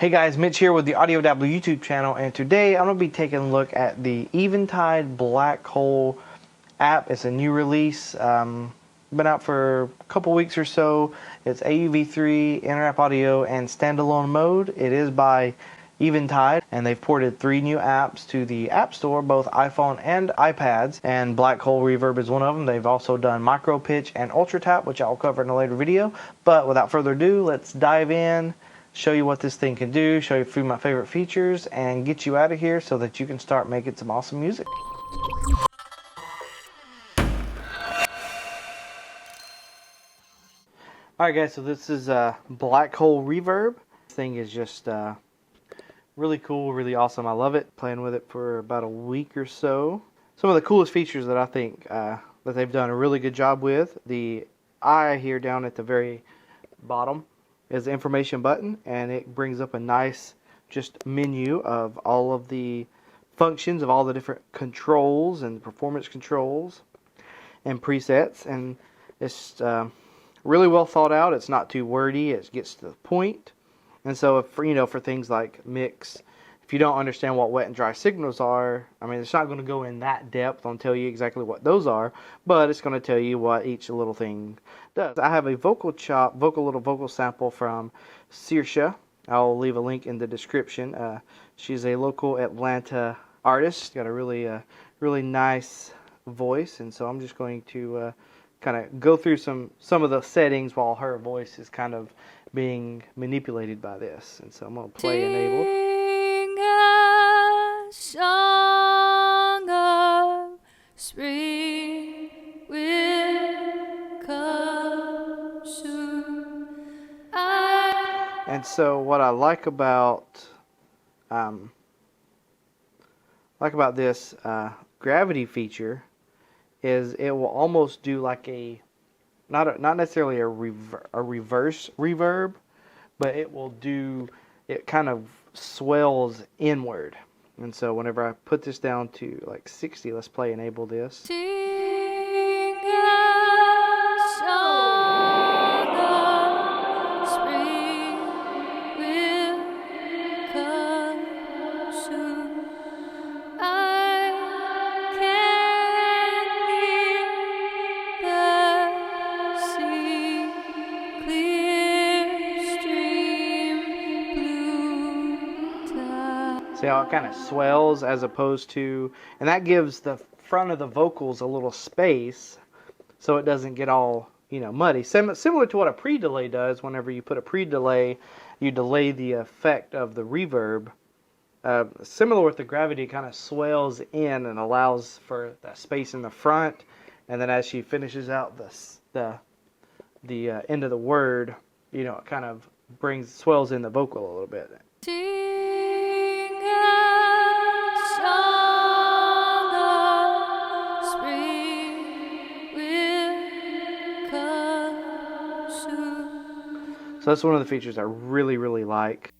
Hey guys, Mitch here with the TheAudioDabbler YouTube channel, and today I'm going to be taking a look at the Eventide Blackhole app. It's a new release, been out for a couple weeks or so. It's AUV3, inter-app audio, and standalone mode. It is by Eventide, and they've ported 3 new apps to the App Store, both iPhone and iPads, and Blackhole Reverb is one of them. They've also done micro pitch and ultra tap, which I'll cover in a later video. But without further ado, let's dive in, show you what this thing can do, show you a few of my favorite features, and get you out of here so that you can start making some awesome music. Alright guys, so this is Blackhole Reverb. This thing is just really cool, really awesome. I love it. Playing with it for about a week or so. Some of the coolest features that I think that they've done a really good job with. The eye here down at the very bottom is the information button, and it brings up a nice just menu of all of the functions of all the different controls and performance controls and presets, and it's really well thought out. It's not too wordy. It gets to the point. And so if for things like mix, if you don't understand what wet and dry signals are, I mean, it's not going to go in that depth on tell you exactly what those are, but it's going to tell you what each little thing does. I have a vocal sample from Seersha. I'll leave a link in the description. She's a local Atlanta artist. Got a really nice voice, and so I'm just going to kind of go through some of the settings while her voice is kind of being manipulated by this. And so I'm going to play enabled. Song of spring will come soon. And so what I like about this gravity feature is it will almost do like a not necessarily a reverse reverb, but it kind of swells inward. And so whenever I put this down to like 60, let's play enable this. Sing a song of spring will come soon. I can hear the sea clear stream blue tide. See how it kind of swells as opposed to, and that gives the front of the vocals a little space so it doesn't get all muddy. Similar to what a pre-delay does. Whenever you put a pre-delay, you delay the effect of the reverb. Similar with the gravity, it kind of swells in and allows for that space in the front, and then as she finishes out the end of the word, it kind of swells in the vocal a little bit. Sing a song of spring will come soon. So that's one of the features I really like.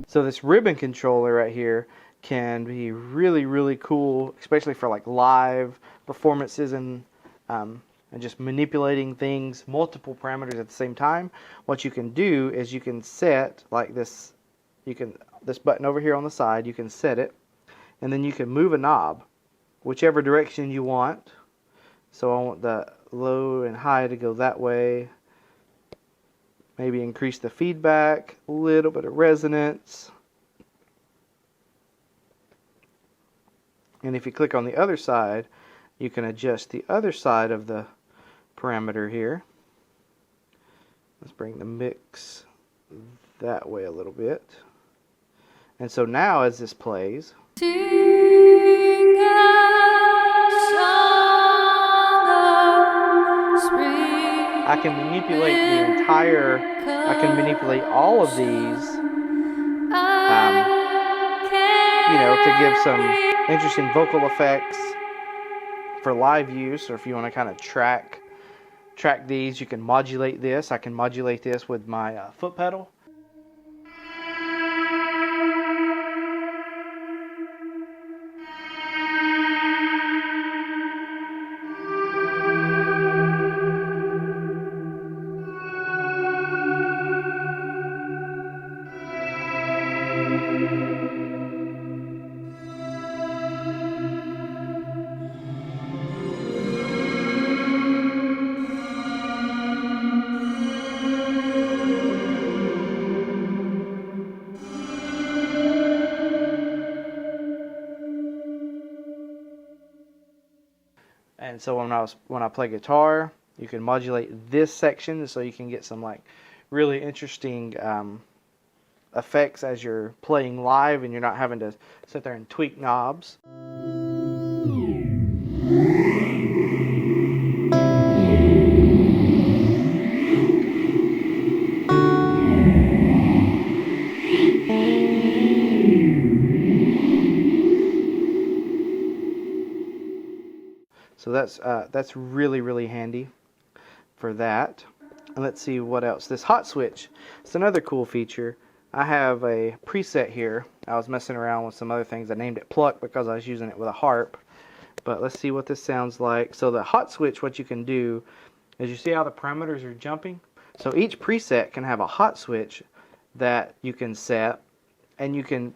So this ribbon controller right here can be really cool, especially for like live performances and just manipulating things, multiple parameters at the same time. What you can do is you can set like this. This button over here on the side, you can set it, and then you can move a knob whichever direction you want. So I want the low and high to go that way. Maybe increase the feedback, a little bit of resonance. And if you click on the other side, you can adjust the other side of the parameter here. Let's bring the mix that way a little bit. And so now as this plays, Sing a song of spring. I can manipulate I can manipulate all of these, to give some interesting vocal effects for live use, or if you want to kind of track these, you can modulate this. I can modulate this with my foot pedal. And so when I play guitar, you can modulate this section so you can get some like really interesting effects as you're playing live, and you're not having to sit there and tweak knobs. So that's really, really handy for that. And let's see what else. This hot switch. It's another cool feature. I have a preset here. I was messing around with some other things. I named it Pluck because I was using it with a harp. But let's see what this sounds like. So the hot switch, what you can do is, you see how the parameters are jumping? So each preset can have a hot switch that you can set, and you can,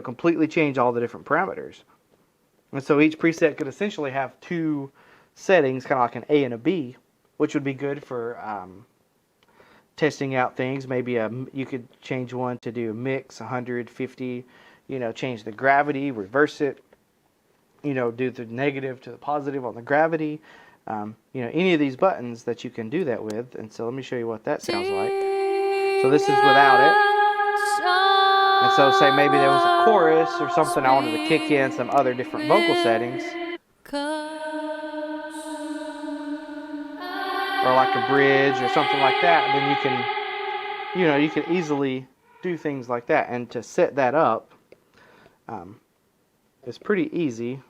completely change all the different parameters. And so each preset could essentially have two settings, kind of like an A and a B, which would be good for testing out things. Maybe you could change one to do a mix, 150, change the gravity, reverse it, do the negative to the positive on the gravity. Any of these buttons that you can do that with. And so let me show you what that sounds like. So this is without it. And so say maybe there was a chorus or something I wanted to kick in some other different vocal settings, or like a bridge or something like that, then you can easily do things like that. And to set that up is pretty easy.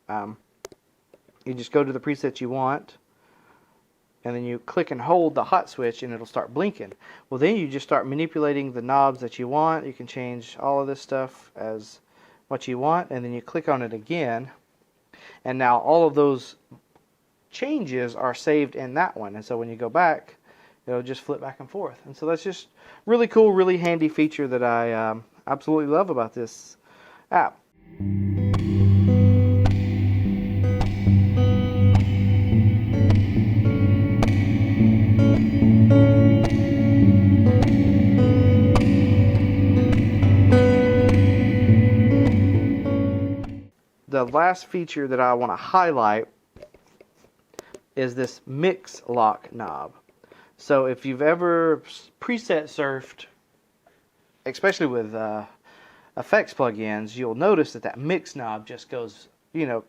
You just go to the preset you want, and then you click and hold the hot switch, and it'll start blinking. Well, then you just start manipulating the knobs that you want. You can change all of this stuff as what you want, and then you click on it again, and now all of those changes are saved in that one. And so when you go back, it'll just flip back and forth. And so that's just really cool, really handy feature that I absolutely love about this app. The last feature that I want to highlight is this mix lock knob. So if you've ever preset surfed, especially with effects plugins, you'll notice that mix knob just goes,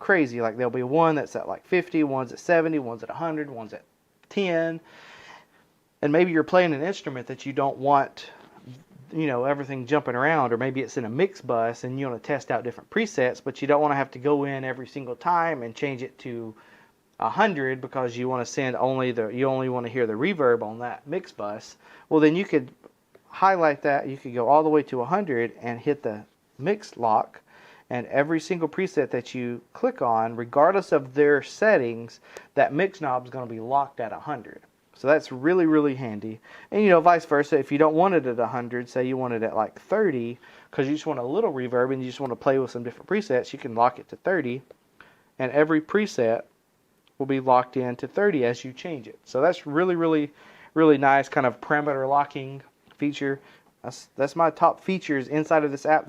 crazy. Like there'll be one that's at like 50, one's at 70, one's at 100, one's at 10. And maybe you're playing an instrument that you don't want, everything jumping around, or maybe it's in a mix bus and you want to test out different presets, but you don't want to have to go in every single time and change it to 100 because you want to send you only want to hear the reverb on that mix bus. Well, then you could highlight that. You could go all the way to 100 and hit the mix lock, and every single preset that you click on, regardless of their settings, that mix knob is going to be locked at 100. So that's really, really handy. And vice versa, if you don't want it at 100, say you want it at like 30, because you just want a little reverb and you just want to play with some different presets, you can lock it to 30, and every preset will be locked in to 30 as you change it. So that's really, really, really nice kind of parameter locking feature. That's my top features inside of this app.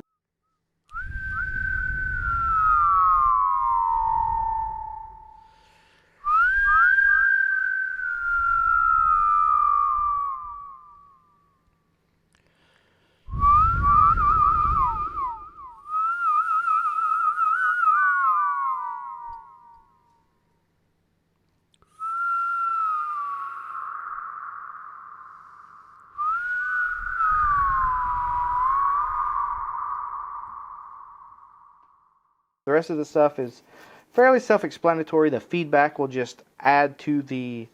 The rest of the stuff is fairly self-explanatory. The feedback will just add to the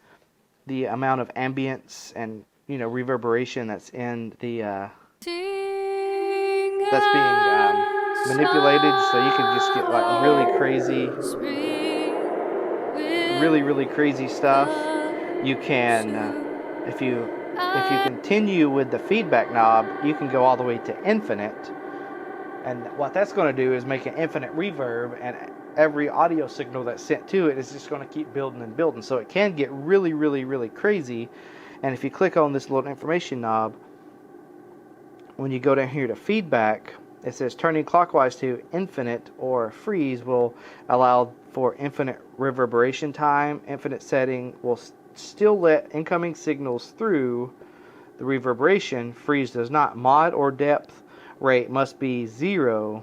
amount of ambience and reverberation that's in the that's being manipulated. So you can just get like really crazy stuff. You can if you continue with the feedback knob, you can go all the way to infinite. And what that's going to do is make an infinite reverb, and every audio signal that's sent to it is just going to keep building and building. So it can get really crazy. And if you click on this little information knob, when you go down here to feedback, it says turning clockwise to infinite or freeze will allow for infinite reverberation time. Infinite setting will still let incoming signals through the reverberation. Freeze does not. Mod or depth rate must be 0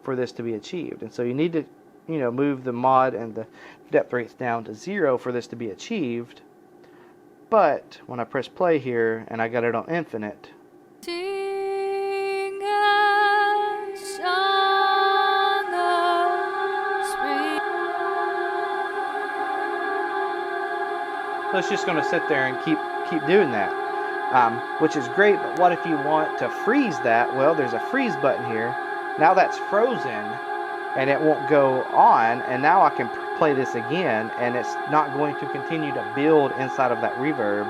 for this to be achieved. And so you need to move the mod and the depth rates down to 0 for this to be achieved. But when I press play here and I got it on infinite, Sing a song of spring. so it's just going to sit there and keep doing that. Which is great, but what if you want to freeze that? Well, there's a freeze button here. Now that's frozen, and it won't go on, and now I can play this again, and it's not going to continue to build inside of that reverb.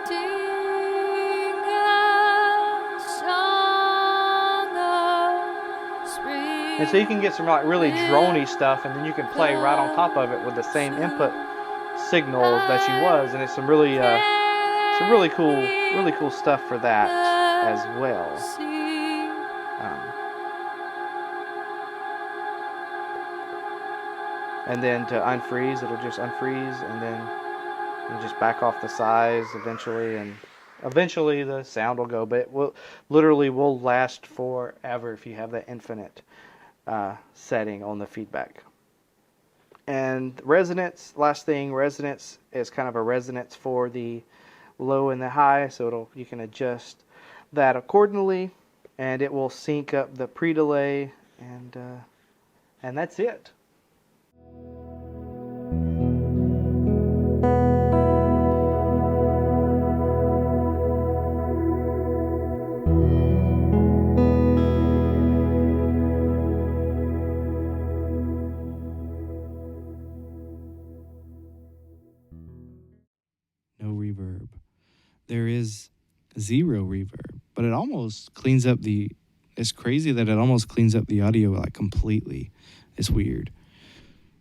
Sing a song of spring. And so you can get some like really drony stuff, and then you can play right on top of it with the same input signals that you was, and it's some really cool stuff for that as well. And then to unfreeze, it'll just unfreeze, and then you just back off the size eventually, and eventually the sound will go. But it will last forever if you have that infinite setting on the feedback. And resonance, last thing, resonance is kind of a resonance for the low and the high, so you can adjust that accordingly, and it will sync up the pre-delay, and that's it. No reverb. There is 0 reverb, but it almost cleans up it's crazy that it almost cleans up the audio like completely. It's weird.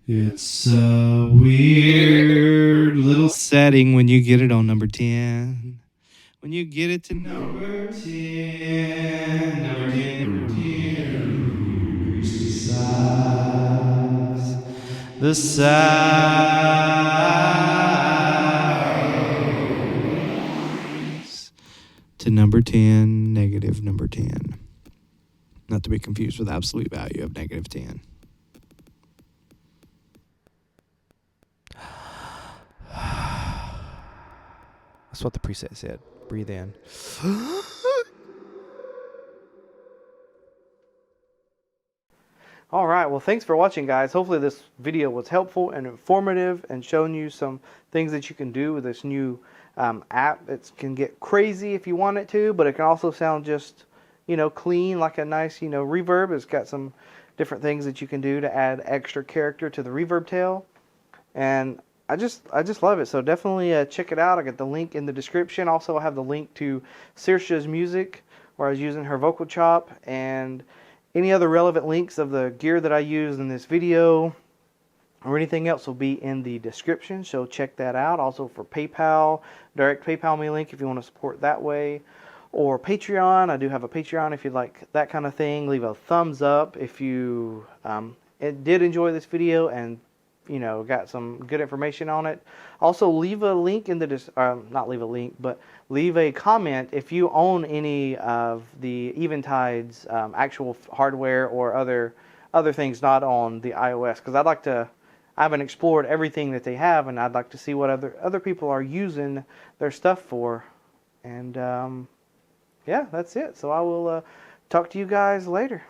It's a weird little setting when you get it on number 10. When you get it to number 10, number 10, increase the size. The size to number 10, negative number 10. Not to be confused with absolute value of negative 10. That's what the preset said. Breathe in. Alright, well thanks for watching, guys. Hopefully this video was helpful and informative and showing you some things that you can do with this new app. It can get crazy if you want it to, but it can also sound just clean, like a nice reverb. It's got some different things that you can do to add extra character to the reverb tail, and I just love it. So definitely check it out. I got the link in the description. Also, I have the link to Seersha's Music, where I was using her vocal chop, and any other relevant links of the gear that I used in this video or anything else will be in the description, so check that out. Also for PayPal, direct PayPal me link if you want to support that way, or Patreon. I do have a Patreon if you'd like that kind of thing. Leave a thumbs up if you did enjoy this video and got some good information on it. Also, leave a link in the not leave a link, but leave a comment if you own any of the Eventide's actual hardware or other things not on the iOS, because I haven't explored everything that they have, and I'd like to see what other people are using their stuff for. And yeah, that's it. So I will talk to you guys later.